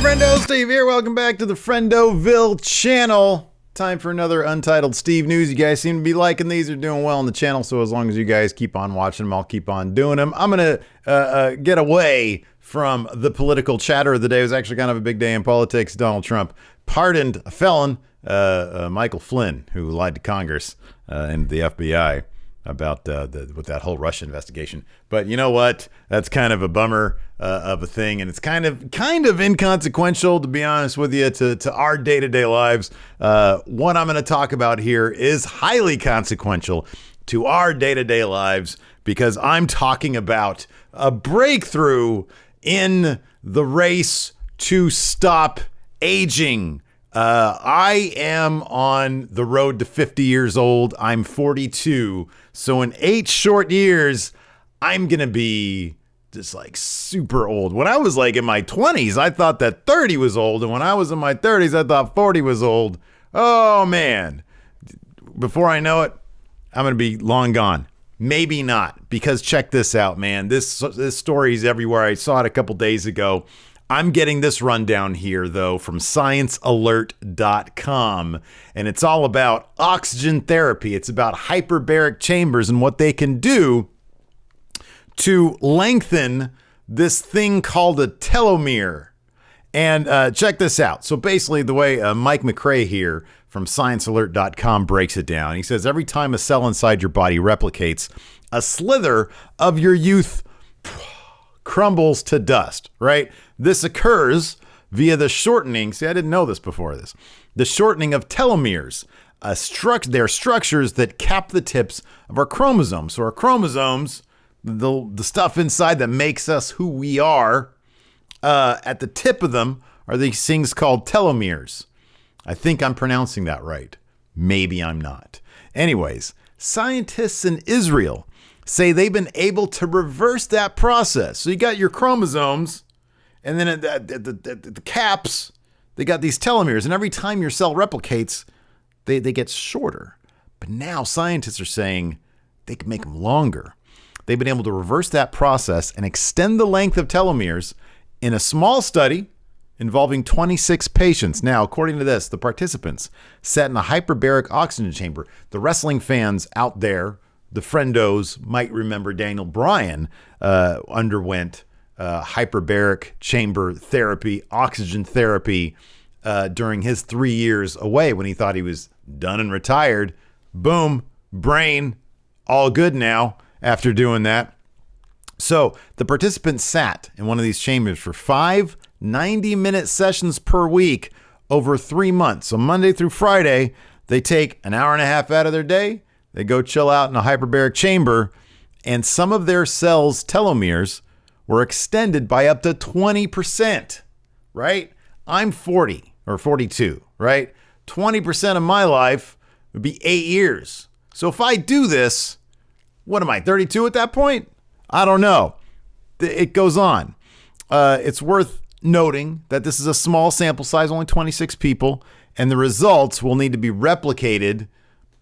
Friendo, Steve here. Welcome back to the Friendoville channel. Time for another Untitled Steve News. You guys seem to be liking these. They're doing well on the channel, so as long as you guys keep on watching them, I'll keep on doing them. I'm going to get away from the political chatter of the day. It was actually kind of a big day in politics. Donald Trump pardoned a felon, Michael Flynn, who lied to Congress and the FBI about with that whole Russia investigation. But you know what? That's kind of a bummer of a thing, and it's kind of inconsequential, to be honest with you, to our day-to-day lives. What I'm going to talk about here is highly consequential to our day-to-day lives, because I'm talking about a breakthrough in the race to stop aging. I am on the road to 50 years old. I'm 42. So in 8 short years, I'm going to be just like super old. When I was like in my 20s, I thought that 30 was old. And when I was in my 30s, I thought 40 was old. Oh, man. Before I know it, I'm going to be long gone. Maybe not, because check this out, man. This story is everywhere. I saw it a couple days ago. I'm getting this rundown here, though, from ScienceAlert.com, and it's all about oxygen therapy. It's about hyperbaric chambers and what they can do to lengthen this thing called a telomere. And check this out. So basically, the way Mike McRae here from ScienceAlert.com breaks it down, he says every time a cell inside your body replicates, a slither of your youth crumbles to dust, right? This occurs via the shortening. See, I didn't know this before this. The shortening of telomeres. They're structures that cap the tips of our chromosomes. So our chromosomes, the stuff inside that makes us who we are, at the tip of them are these things called telomeres. I think I'm pronouncing that right. Maybe I'm not. Anyways, scientists in Israel say they've been able to reverse that process. So you got your chromosomes, and then at the caps, they got these telomeres. And every time your cell replicates, they get shorter. But now scientists are saying they can make them longer. They've been able to reverse that process and extend the length of telomeres in a small study involving 26 patients. Now, according to this, the participants sat in a hyperbaric oxygen chamber. The wrestling fans out there, the friendos, might remember Daniel Bryan underwent hyperbaric chamber therapy, oxygen therapy during his 3 years away when he thought he was done and retired. Boom, brain, all good now after doing that. So the participants sat in one of these chambers for 5 90-minute sessions per week over 3 months. So Monday through Friday, they take an hour and a half out of their day. They go chill out in a hyperbaric chamber, and some of their cells' telomeres were extended by up to 20%, right? I'm 40 or 42, right? 20% of my life would be 8 years. So if I do this, what am I, 32 at that point? I don't know. It goes on. It's worth noting that this is a small sample size, only 26 people, and the results will need to be replicated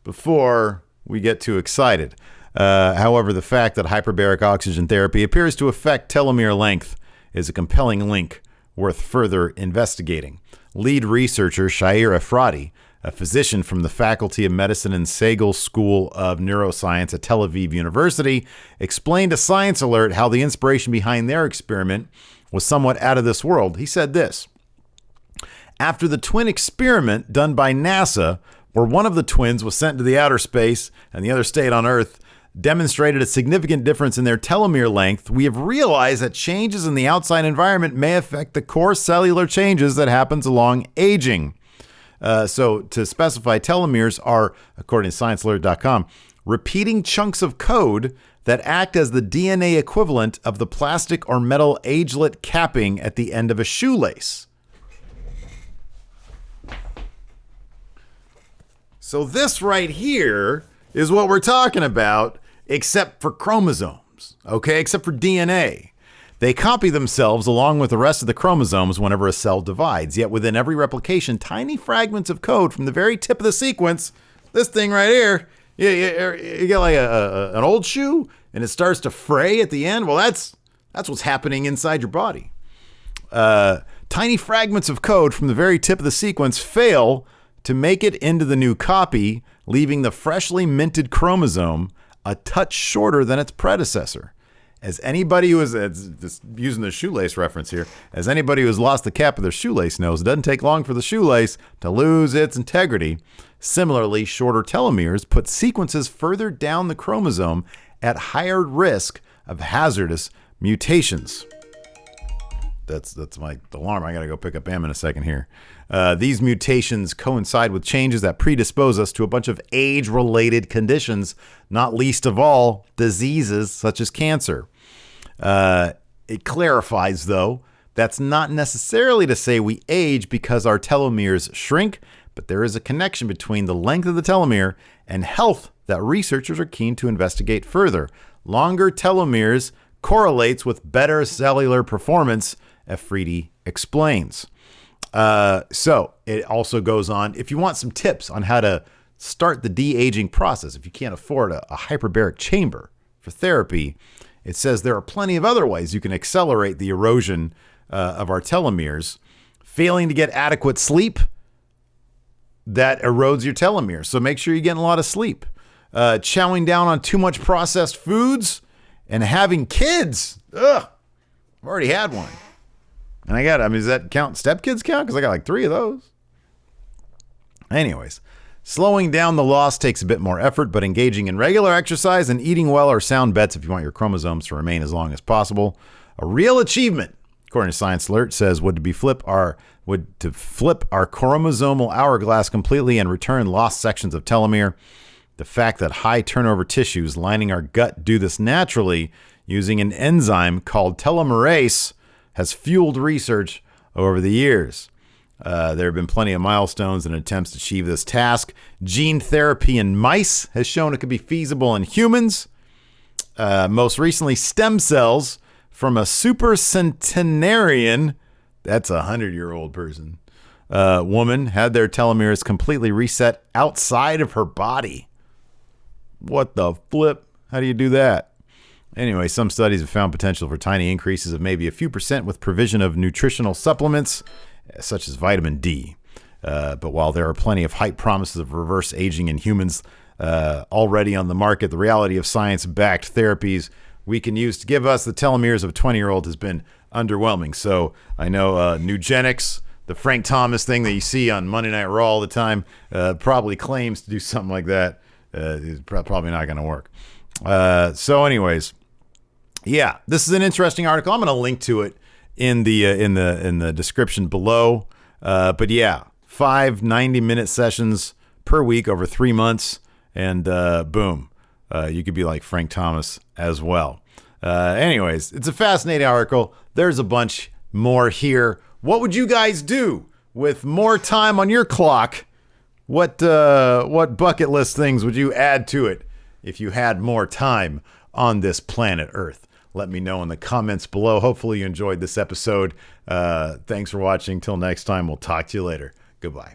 before we get too excited. However, the fact that hyperbaric oxygen therapy appears to affect telomere length is a compelling link worth further investigating. Lead researcher Shair Efrati, a physician from the Faculty of Medicine and Segal School of Neuroscience at Tel Aviv University, explained to Science Alert how the inspiration behind their experiment was somewhat out of this world. He said this: after the twin experiment done by NASA, where one of the twins was sent to the outer space and the other stayed on Earth, demonstrated a significant difference in their telomere length, we have realized that changes in the outside environment may affect the core cellular changes that happens along aging. So to specify, telomeres are, according to ScienceAlert.com, repeating chunks of code that act as the DNA equivalent of the plastic or metal agelet capping at the end of a shoelace. So this right here is what we're talking about, except for chromosomes, okay? Except for DNA. They copy themselves along with the rest of the chromosomes whenever a cell divides. Yet within every replication, tiny fragments of code from the very tip of the sequence, this thing right here, you get like an old shoe and it starts to fray at the end. Well, that's what's happening inside your body. tiny fragments of code from the very tip of the sequence fail to make it into the new copy, leaving the freshly minted chromosome a touch shorter than its predecessor. As anybody who is, just using the shoelace reference here, as anybody who has lost the cap of their shoelace knows, it doesn't take long for the shoelace to lose its integrity. Similarly, shorter telomeres put sequences further down the chromosome at higher risk of hazardous mutations. That's my alarm. I got to go pick up Em in a second here. These mutations coincide with changes that predispose us to a bunch of age-related conditions, not least of all diseases such as cancer. It clarifies, though, that's not necessarily to say we age because our telomeres shrink, but there is a connection between the length of the telomere and health that researchers are keen to investigate further. Longer telomeres correlates with better cellular performance, Afridi explains. So it also goes on, if you want some tips on how to start the de-aging process, if you can't afford a hyperbaric chamber for therapy, it says there are plenty of other ways you can accelerate the erosion of our telomeres. Failing to get adequate sleep, that erodes your telomeres. So make sure you're getting a lot of sleep. Chowing down on too much processed foods and having kids. Ugh, I've already had one. And does that count? Stepkids count? Because I got like 3 of those. Anyways, slowing down the loss takes a bit more effort, but engaging in regular exercise and eating well are sound bets if you want your chromosomes to remain as long as possible. A real achievement, according to Science Alert, says would to flip our chromosomal hourglass completely and return lost sections of telomere. The fact that high turnover tissues lining our gut do this naturally using an enzyme called telomerase has fueled research over the years. There have been plenty of milestones and attempts to achieve this task. Gene therapy in mice has shown it could be feasible in humans. Most recently, stem cells from a supercentenarian, that's a 100-year-old person, woman, had their telomeres completely reset outside of her body. What the flip? How do you do that? Anyway, some studies have found potential for tiny increases of maybe a few percent with provision of nutritional supplements, such as vitamin D. But while there are plenty of hype promises of reverse aging in humans already on the market, the reality of science-backed therapies we can use to give us the telomeres of a 20-year-old has been underwhelming. So I know Nugenics, the Frank Thomas thing that you see on Monday Night Raw all the time, probably claims to do something like that. It's probably not going to work. So anyways, yeah, this is an interesting article. I'm going to link to it in the description below. But yeah, 5 90-minute sessions per week over 3 months, and boom, you could be like Frank Thomas as well. Anyways, it's a fascinating article. There's a bunch more here. What would you guys do with more time on your clock? What bucket list things would you add to it if you had more time on this planet Earth? Let me know in the comments below. Hopefully you enjoyed this episode. Thanks for watching. Till next time, we'll talk to you later. Goodbye.